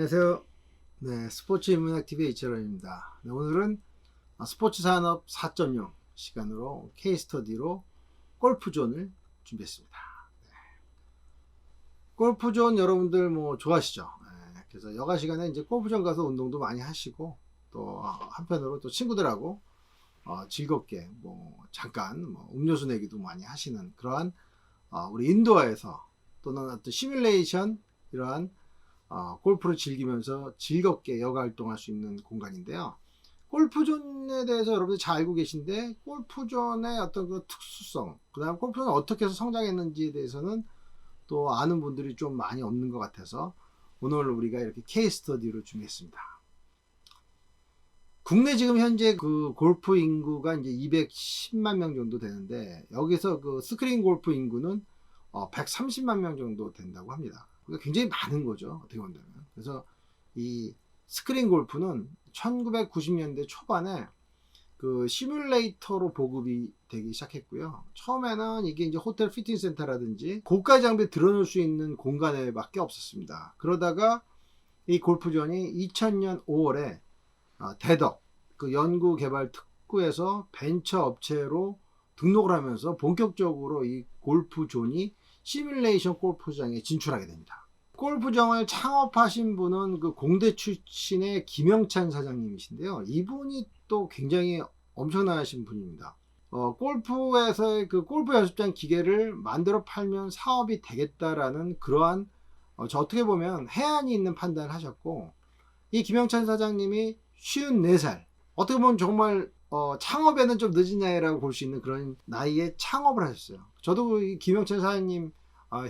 안녕하세요. 네, 스포츠 인문학TV의 이철원입니다. 네, 오늘은 스포츠 산업 4.0 시간으로 케이스터디로 골프존을 준비했습니다. 네. 골프존 여러분들 뭐 좋아하시죠? 네, 그래서 여가 시간에 이제 골프존 가서 운동도 많이 하시고 또 한편으로 또 친구들하고 즐겁게 뭐 잠깐 뭐 음료수 내기도 많이 하시는 그러한 우리 인도어에서 또는 어떤 시뮬레이션 이러한 골프를 즐기면서 즐겁게 여가 활동할 수 있는 공간인데요. 골프존에 대해서 여러분들 잘 알고 계신데 골프존의 어떤 그 특수성, 그 다음 골프존이 어떻게 해서 성장했는지에 대해서는 또 아는 분들이 좀 많이 없는 것 같아서 오늘 우리가 이렇게 케이스 스터디로 준비했습니다. 국내 지금 현재 그 골프 인구가 이제 210만 명 정도 되는데 여기서 그 스크린 골프 인구는 130만 명 정도 된다고 합니다. 그러니까 굉장히 많은 거죠. 어떻게 본다면. 그래서 이 스크린 골프는 1990년대 초반에 그 시뮬레이터로 보급이 되기 시작했고요. 처음에는 이게 이제 호텔 피트니스 센터라든지 고가 장비 들어놓을 수 있는 공간에밖에 없었습니다. 그러다가 이 골프존이 2000년 5월에 대덕 그 연구개발 특구에서 벤처 업체로 등록을 하면서 본격적으로 이 골프존이 시뮬레이션 골프장에 진출하게 됩니다. 골프장을 창업하신 분은 그 공대 출신의 김영찬 사장님이신데요. 이분이 또 굉장히 엄청나신 분입니다. 골프에서의 그 골프 연습장 기계를 만들어 팔면 사업이 되겠다라는 그러한 저 어떻게 보면 해안이 있는 판단을 하셨고, 이 김영찬 사장님이 54살, 어떻게 보면 정말 창업에는 좀 늦은 나이라고 볼 수 있는 그런 나이에 창업을 하셨어요. 저도 이 김영찬 사장님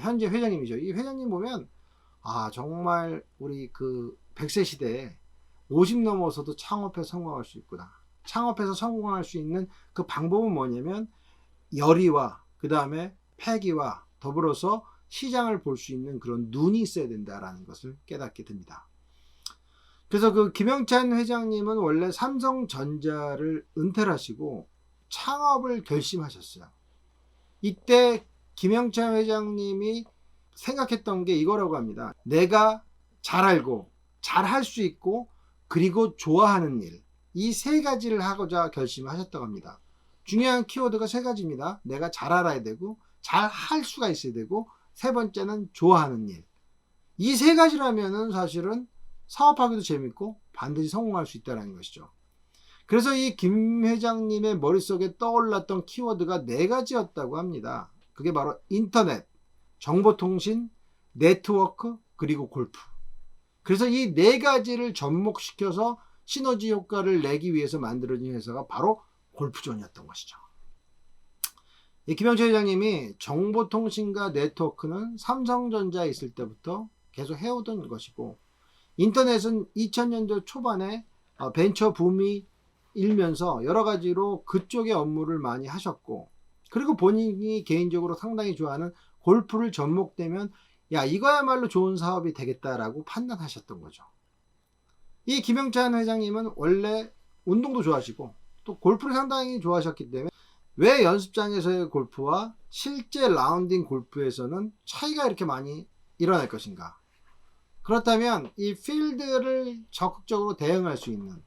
현재 회장님이죠. 이 회장님 보면 정말 우리 그 100세 시대에 50 넘어서도 창업해 성공할 수 있구나. 창업해서 성공할 수 있는 그 방법은 뭐냐면 열의와 그 다음에 패기와 더불어서 시장을 볼 수 있는 그런 눈이 있어야 된다라는 것을 깨닫게 됩니다. 그래서 그 김영찬 회장님은 원래 삼성전자를 은퇴를 하시고 창업을 결심하셨어요. 이때 김영찬 회장님이 생각했던 게 이거라고 합니다. 내가 잘 알고 잘 할 수 있고 그리고 좋아하는 일, 이 세 가지를 하고자 결심하셨다고 합니다. 중요한 키워드가 세 가지입니다. 내가 잘 알아야 되고 잘 할 수가 있어야 되고 세 번째는 좋아하는 일. 이 세 가지라면은 사실은 사업하기도 재밌고 반드시 성공할 수 있다는 것이죠. 그래서 이 김 회장님의 머릿속에 떠올랐던 키워드가 네 가지였다고 합니다. 그게 바로 인터넷, 정보통신, 네트워크, 그리고 골프. 그래서 이 네 가지를 접목시켜서 시너지 효과를 내기 위해서 만들어진 회사가 바로 골프존이었던 것이죠. 이 김영철 회장님이 정보통신과 네트워크는 삼성전자에 있을 때부터 계속 해오던 것이고, 인터넷은 2000년도 초반에 벤처 붐이 일면서 여러 가지로 그쪽의 업무를 많이 하셨고, 그리고 본인이 개인적으로 상당히 좋아하는 골프를 접목되면 이거야말로 좋은 사업이 되겠다라고 판단하셨던 거죠. 이 김영찬 회장님은 원래 운동도 좋아하시고 또 골프를 상당히 좋아하셨기 때문에 왜 연습장에서의 골프와 실제 라운딩 골프에서는 차이가 이렇게 많이 일어날 것인가? 그렇다면 이 필드를 적극적으로 대응할 수 있는,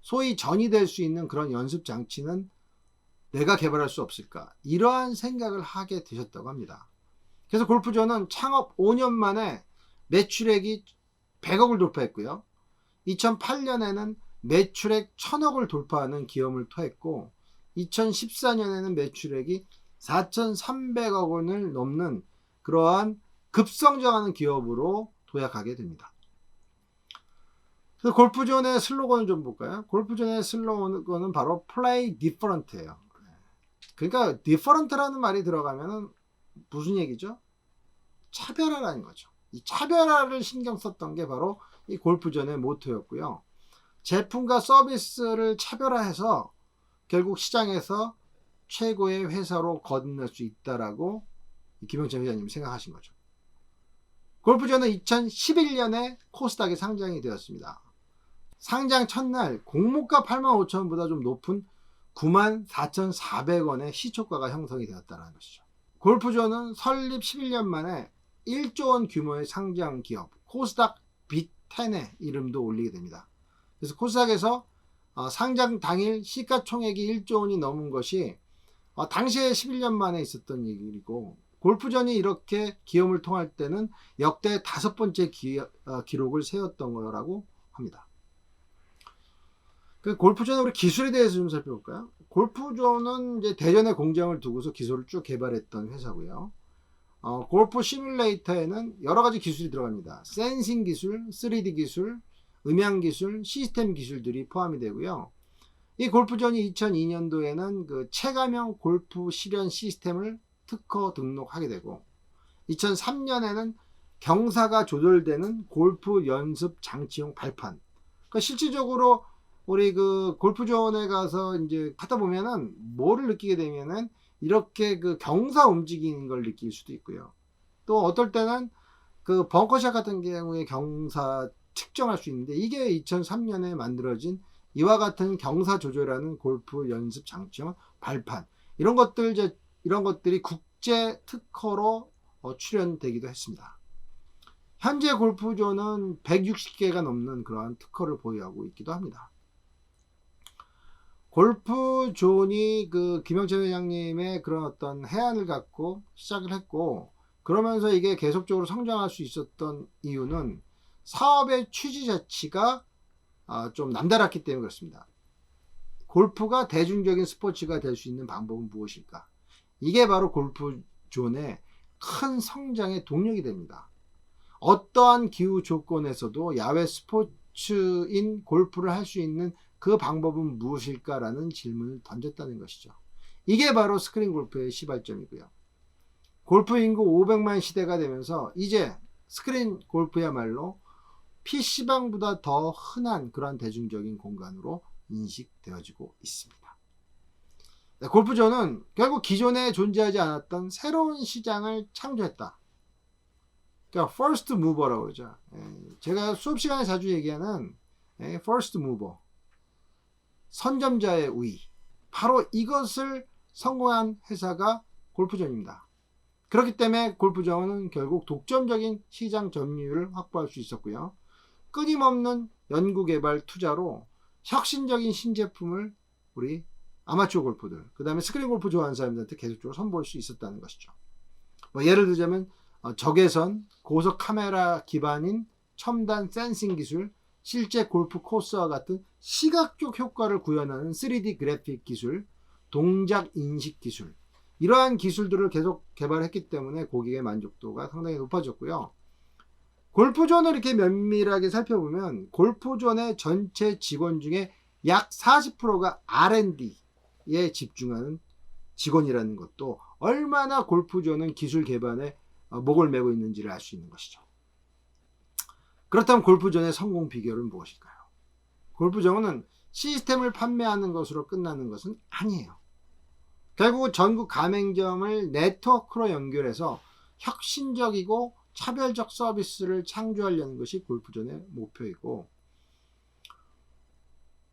소위 전이 될 수 있는 그런 연습 장치는 내가 개발할 수 없을까? 이러한 생각을 하게 되셨다고 합니다. 그래서 골프존은 창업 5년 만에 매출액이 100억을 돌파했고요. 2008년에는 매출액 1000억을 돌파하는 기업을 토했고, 2014년에는 매출액이 4300억 원을 넘는 그러한 급성장하는 기업으로 도약하게 됩니다. 그래서 골프존의 슬로건을 좀 볼까요? 골프존의 슬로건은 바로 Play Different예요. 그러니까 Different라는 말이 들어가면은 무슨 얘기죠? 차별화라는 거죠. 이 차별화를 신경 썼던 게 바로 이 골프존의 모토였고요. 제품과 서비스를 차별화해서 결국 시장에서 최고의 회사로 거듭날 수 있다라고 김영찬 회장님이 생각하신 거죠. 골프존은 2011년에 코스닥에 상장이 되었습니다. 상장 첫날 공모가 85,000원보다 좀 높은 94,400원의 시초가가 형성이 되었다는 것이죠. 골프존은 설립 11년 만에 1조 원 규모의 상장 기업 코스닥 10의 이름도 올리게 됩니다. 그래서 코스닥에서 상장 당일 시가총액이 1조 원이 넘은 것이 당시에 11년 만에 있었던 얘기고, 골프전이 이렇게 기염을 통할 때는 역대 5번째 기록을 세웠던 거라고 합니다. 그 골프존의 우리 기술에 대해서 좀 살펴볼까요? 골프존은 이제 대전에 공장을 두고서 기술을 쭉 개발했던 회사고요. 골프 시뮬레이터에는 여러 가지 기술이 들어갑니다. 센싱 기술, 3D 기술, 음향 기술, 시스템 기술들이 포함이 되고요. 이 골프존이 2002년도에는 그 체감형 골프 실현 시스템을 특허 등록하게 되고, 2003년에는 경사가 조절되는 골프 연습 장치용 발판. 그러니까 실질적으로 우리 그 골프존에 가서 이제 하다 보면은 뭐를 느끼게 되면은 이렇게 그 경사 움직이는 걸 느낄 수도 있고요. 또 어떨 때는 그 벙커샷 같은 경우에 경사 측정할 수 있는데, 이게 2003년에 만들어진 이와 같은 경사 조절하는 골프 연습 장치용 발판, 이런 것들이 국제 특허로 출연되기도 했습니다. 현재 골프존은 160개가 넘는 그러한 특허를 보유하고 있기도 합니다. 골프존이 그 김영철 회장님의 그런 어떤 해안을 갖고 시작을 했고, 그러면서 이게 계속적으로 성장할 수 있었던 이유는 사업의 취지 자체가 좀 남달랐기 때문에 그렇습니다. 골프가 대중적인 스포츠가 될 수 있는 방법은 무엇일까? 이게 바로 골프존의 큰 성장의 동력이 됩니다. 어떠한 기후 조건에서도 야외 스포츠인 골프를 할 수 있는 그 방법은 무엇일까라는 질문을 던졌다는 것이죠. 이게 바로 스크린 골프의 시발점이고요. 골프 인구 500만 시대가 되면서 이제 스크린 골프야말로 PC방보다 더 흔한 그런 대중적인 공간으로 인식되어지고 있습니다. 네, 골프존은 결국 기존에 존재하지 않았던 새로운 시장을 창조했다. 그러니까 first mover라고 그러죠. 제가 수업 시간에 자주 얘기하는 first mover, 선점자의 우위, 바로 이것을 성공한 회사가 골프존입니다. 그렇기 때문에 골프존은 결국 독점적인 시장 점유율을 확보할 수 있었고요. 끊임없는 연구개발 투자로 혁신적인 신제품을 우리 아마추어 골퍼들, 그 다음에 스크린 골프 좋아하는 사람들한테 계속적으로 선보일 수 있었다는 것이죠. 예를 들자면 적외선, 고속 카메라 기반인 첨단 센싱 기술, 실제 골프 코스와 같은 시각적 효과를 구현하는 3D 그래픽 기술, 동작 인식 기술, 이러한 기술들을 계속 개발했기 때문에 고객의 만족도가 상당히 높아졌고요. 골프존을 이렇게 면밀하게 살펴보면 골프존의 전체 직원 중에 약 40%가 R&D에 집중하는 직원이라는 것도 얼마나 골프존은 기술 개발에 목을 메고 있는지를 알 수 있는 것이죠. 그렇다면 골프존의 성공 비결은 무엇일까요? 골프존은 시스템을 판매하는 것으로 끝나는 것은 아니에요. 결국 전국 가맹점을 네트워크로 연결해서 혁신적이고 차별적 서비스를 창조하려는 것이 골프존의 목표이고,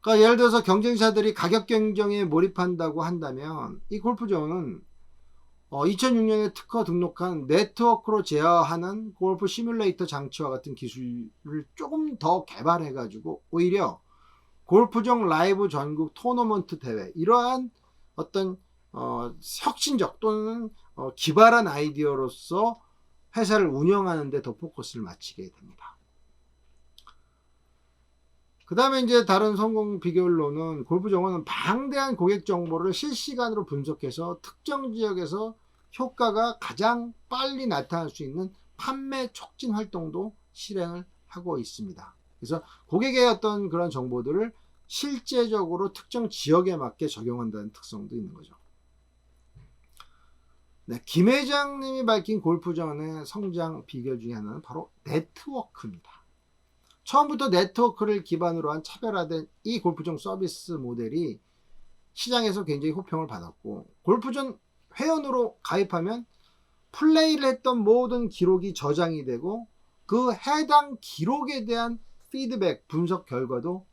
그러니까 예를 들어서 경쟁사들이 가격 경쟁에 몰입한다고 한다면 이 골프존은 2006년에 특허 등록한 네트워크로 제어하는 골프 시뮬레이터 장치와 같은 기술을 조금 더 개발해 가지고 오히려 골프존 라이브 전국 토너먼트 대회, 이러한 어떤 혁신적 또는 기발한 아이디어로서 회사를 운영하는 데 더 포커스를 맞추게 됩니다. 그 다음에 이제 다른 성공 비결로는 골프존은 방대한 고객 정보를 실시간으로 분석해서 특정 지역에서 효과가 가장 빨리 나타날 수 있는 판매 촉진 활동도 실행을 하고 있습니다. 그래서 고객의 어떤 그런 정보들을 실제적으로 특정 지역에 맞게 적용한다는 특성도 있는 거죠. 네, 김 회장님이 밝힌 골프존의 성장 비결 중에 하나는 바로 네트워크입니다. 처음부터 네트워크를 기반으로 한 차별화된 이 골프존 서비스 모델이 시장에서 굉장히 호평을 받았고, 골프존 회원으로 가입하면 플레이를 했던 모든 기록이 저장이 되고 그 해당 기록에 대한 피드백, 분석 결과도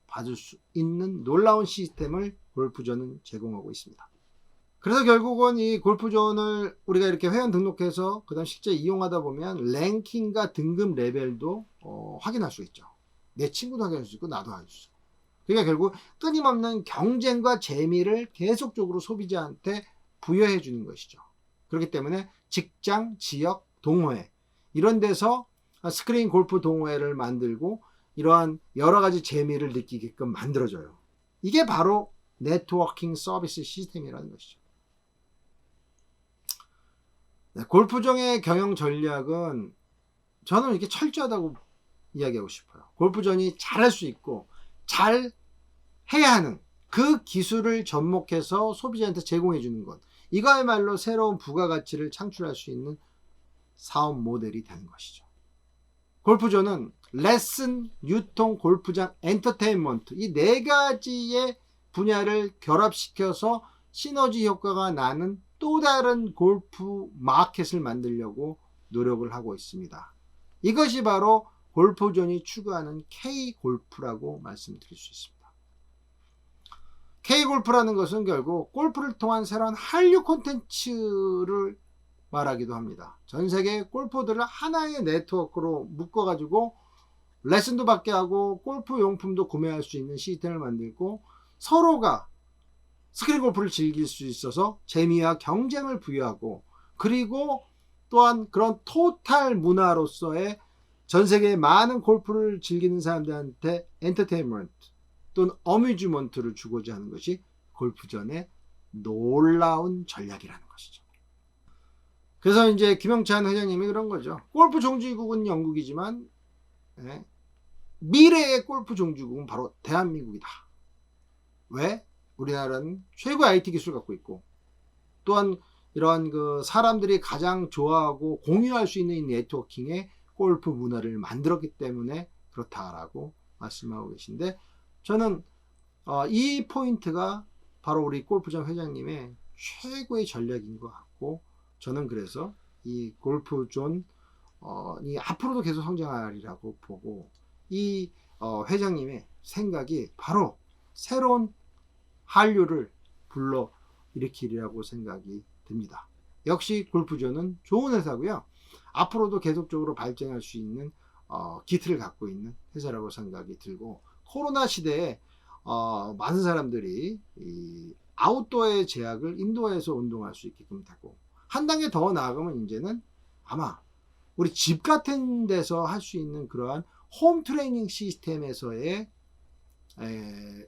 받을 수 있는 놀라운 시스템을 골프존은 제공하고 있습니다. 그래서 결국은 이 골프존을 우리가 이렇게 회원 등록해서 그다음 실제 이용하다 보면 랭킹과 등급 레벨도 확인할 수 있죠. 내 친구도 확인할 수 있고 나도 할 수 있고. 그러니까 결국 끊임없는 경쟁과 재미를 계속적으로 소비자한테 부여해 주는 것이죠. 그렇기 때문에 직장, 지역, 동호회 이런 데서 스크린 골프 동호회를 만들고 이러한 여러 가지 재미를 느끼게끔 만들어줘요. 이게 바로 네트워킹 서비스 시스템이라는 것이죠. 네, 골프장의 경영 전략은 저는 이렇게 철저하다고 이야기하고 싶어요. 골프전이 잘할 수 있고 잘 해야 하는 그 기술을 접목해서 소비자한테 제공해 주는 것. 이거야말로 새로운 부가가치를 창출할 수 있는 사업 모델이 되는 것이죠. 골프존은 레슨, 유통, 골프장, 엔터테인먼트 이 네 가지의 분야를 결합시켜서 시너지 효과가 나는 또 다른 골프 마켓을 만들려고 노력을 하고 있습니다. 이것이 바로 골프존이 추구하는 K골프라고 말씀드릴 수 있습니다. K골프라는 것은 결국 골프를 통한 새로운 한류 콘텐츠를 말하기도 합니다. 전 세계 골퍼들을 하나의 네트워크로 묶어가지고 레슨도 받게 하고 골프 용품도 구매할 수 있는 시스템을 만들고 서로가 스크린 골프를 즐길 수 있어서 재미와 경쟁을 부여하고 그리고 또한 그런 토탈 문화로서의 전 세계의 많은 골프를 즐기는 사람들한테 엔터테인먼트 또는 어뮤즈먼트를 주고자 하는 것이 골프전의 놀라운 전략이라는 것이죠. 그래서 이제 김영찬 회장님이 그런 거죠. 골프 종주국은 영국이지만 미래의 골프 종주국은 바로 대한민국이다. 왜? 우리나라는 최고의 IT 기술을 갖고 있고 또한 이런 그 사람들이 가장 좋아하고 공유할 수 있는 이 네트워킹의 골프 문화를 만들었기 때문에 그렇다라고 말씀하고 계신데 저는 이 포인트가 바로 우리 골프장 회장님의 최고의 전략인 것 같고 저는 그래서 이 골프존이 앞으로도 계속 성장하리라고 보고 이 회장님의 생각이 바로 새로운 한류를 불러 일으키리라고 생각이 듭니다. 역시 골프존은 좋은 회사고요. 앞으로도 계속적으로 발전할 수 있는 기틀을 갖고 있는 회사라고 생각이 들고 코로나 시대에 많은 사람들이 이 아웃도어의 제약을 인도어에서 운동할 수 있게끔 되고 한 단계 더 나아가면 이제는 아마 우리 집 같은 데서 할 수 있는 그러한 홈 트레이닝 시스템에서의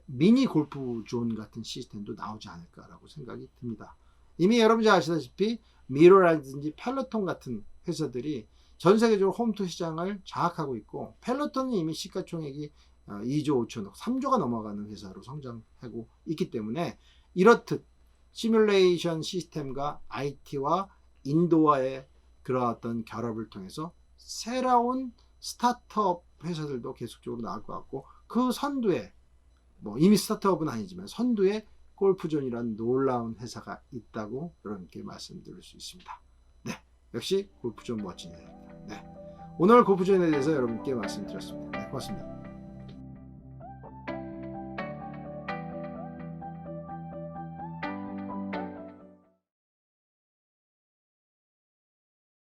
미니 골프존 같은 시스템도 나오지 않을까라고 생각이 듭니다. 이미 여러분이 아시다시피 미러라든지 펠로톤 같은 회사들이 전 세계적으로 홈투 시장을 장악하고 있고 펠로톤은 이미 시가총액이 2조 5천억 3조가 넘어가는 회사로 성장하고 있기 때문에 이렇듯 시뮬레이션 시스템과 IT와 인도어의 그런 어떤 결합을 통해서 새로운 스타트업 회사들도 계속적으로 나올 것 같고 그 선두에 이미 스타트업은 아니지만 선두에 골프존이라는 놀라운 회사가 있다고 여러분께 말씀드릴 수 있습니다. 네, 역시 골프존 멋진 회사입니다. 네, 오늘 골프존에 대해서 여러분께 말씀드렸습니다. 네, 고맙습니다.